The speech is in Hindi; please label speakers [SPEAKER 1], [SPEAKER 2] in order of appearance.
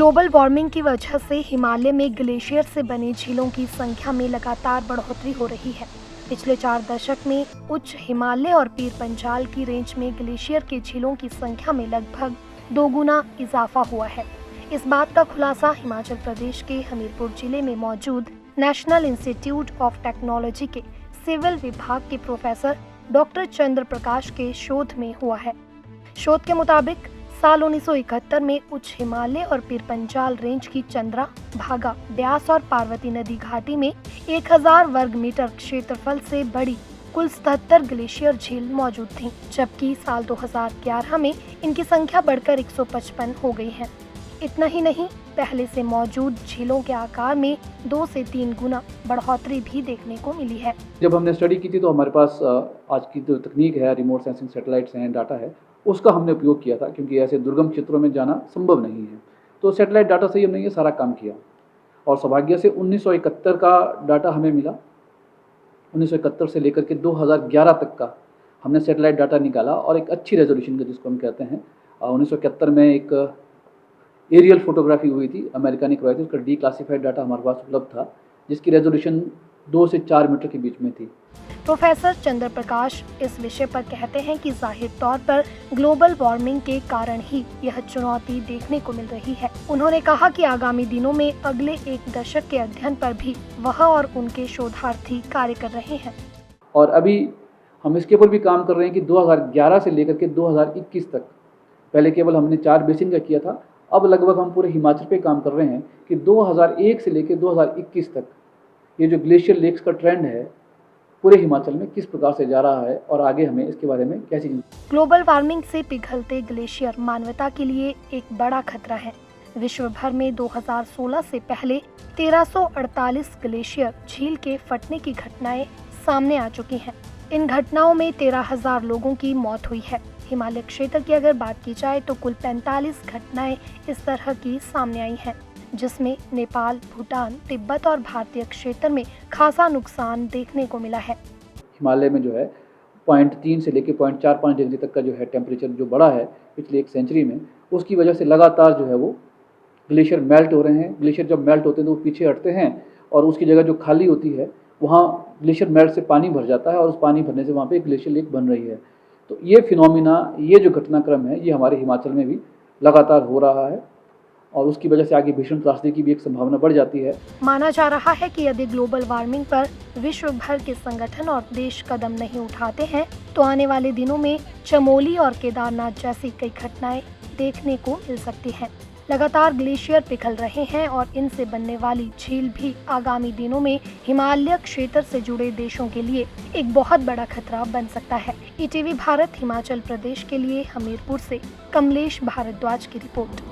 [SPEAKER 1] ग्लोबल वार्मिंग की वजह से हिमालय में ग्लेशियर से बनी झीलों की संख्या में लगातार बढ़ोतरी हो रही है। पिछले 4 दशक में उच्च हिमालय और पीर पंजाल की रेंज में ग्लेशियर की झीलों की संख्या में लगभग 2 गुना इजाफा हुआ है। इस बात का खुलासा हिमाचल प्रदेश के हमीरपुर जिले में मौजूद नेशनल इंस्टीट्यूट ऑफ टेक्नोलॉजी के सिविल विभाग के प्रोफेसर डॉक्टर चंद्र प्रकाश के शोध में हुआ है। शोध के मुताबिक साल 1971 में उच्च हिमालय और पीर पंजाल रेंज की चंद्रा, भागा, ब्यास और पार्वती नदी घाटी में 1000 वर्ग मीटर क्षेत्रफल से बड़ी कुल 77 ग्लेशियर झील मौजूद थीं, जबकि साल 2011 में इनकी संख्या बढ़कर 155 हो गई है। इतना ही नहीं, पहले से मौजूद झीलों के आकार में 2 से 3 गुना बढ़ोतरी भी देखने को मिली है।
[SPEAKER 2] जब हमने स्टडी की थी तो हमारे पास आज की जो तकनीक है, रिमोट सेंसिंग सैटेलाइट्स हैं, डाटा है, उसका हमने उपयोग किया था, क्योंकि ऐसे दुर्गम क्षेत्रों में जाना संभव नहीं है। तो सैटेलाइट डाटा से ही हमने ये सारा काम किया और सौभाग्य से 1971 का डाटा हमें मिला। 1971 से लेकर के 2011 तक का हमने सैटेलाइट डाटा निकाला और एक अच्छी रेजोल्यूशन का, जिसको हम कहते हैं, 1971 में एक एरियल फोटोग्राफी हुई थी, अमेरिका ने करवाई थी। उसका डीक्लासिफाइड डाटा हमारे पास उपलब्ध था, जिसकी रेजोल्यूशन 2 से 4 मीटर के बीच में थी।
[SPEAKER 1] प्रोफेसर चंद्र प्रकाश इस विषय पर कहते हैं कि जाहिर तौर पर ग्लोबल वार्मिंग के कारण ही यह चुनौती देखने को मिल रही है। उन्होंने कहा कि आगामी दिनों में अगले 1 दशक के अध्ययन पर भी वह और उनके शोधार्थी कार्य कर रहे हैं।
[SPEAKER 2] और अभी हम इसके ऊपर भी काम कर रहे हैं कि 2011 से लेकर के 2021 तक, पहले केवल हमने 4 बेसिन का किया था, अब लगभग हम पूरे हिमाचल पे काम कर रहे हैं कि 2001 से लेकर 2021 तक ये जो ग्लेशियर लेक्स का ट्रेंड है पूरे हिमाचल में किस प्रकार से जा रहा है और आगे हमें इसके बारे में कैसी।
[SPEAKER 1] ग्लोबल वार्मिंग से पिघलते ग्लेशियर मानवता के लिए एक बड़ा खतरा है। विश्व भर में 2016 से पहले 1348 ग्लेशियर झील के फटने की घटनाएं सामने आ चुकी हैं। इन घटनाओं में 13,000 लोगों की मौत हुई है। हिमालय क्षेत्र की अगर बात की जाए तो कुल 45 घटनाएं इस तरह की सामने आई हैं, जिसमें नेपाल, भूटान, तिब्बत और भारतीय क्षेत्र में खासा नुकसान देखने को मिला है।
[SPEAKER 2] हिमालय में जो है 0.3 से लेकर 0.45 डिग्री तक का जो है टेम्परेचर जो बढ़ा है पिछले 1 सेंचुरी में, उसकी वजह से लगातार जो है वो ग्लेशियर मेल्ट हो रहे हैं। ग्लेशियर जब मेल्ट होते हैं तो वो पीछे हटते हैं और उसकी जगह जो खाली होती है वहाँ ग्लेशियर मेल्ट से पानी भर जाता है और उस पानी भरने से वहाँ पे एक ग्लेशियर लेक बन रही है। तो ये फिनोमिना, ये जो घटनाक्रम है, ये हमारे हिमाचल में भी लगातार हो रहा है और उसकी वजह से आगे भीषण त्रासदी की भी एक संभावना बढ़ जाती है।
[SPEAKER 1] माना जा रहा है कि यदि ग्लोबल वार्मिंग पर विश्व भर के संगठन और देश कदम नहीं उठाते हैं तो आने वाले दिनों में चमोली और केदारनाथ जैसी कई घटनाएं देखने को मिल सकती हैं। लगातार ग्लेशियर पिघल रहे हैं और इनसे बनने वाली झील भी आगामी दिनों में हिमालय क्षेत्र से जुड़े देशों के लिए एक बहुत बड़ा खतरा बन सकता है। ईटीवी भारत हिमाचल प्रदेश के लिए हमीरपुर से कमलेश भारद्वाज की रिपोर्ट।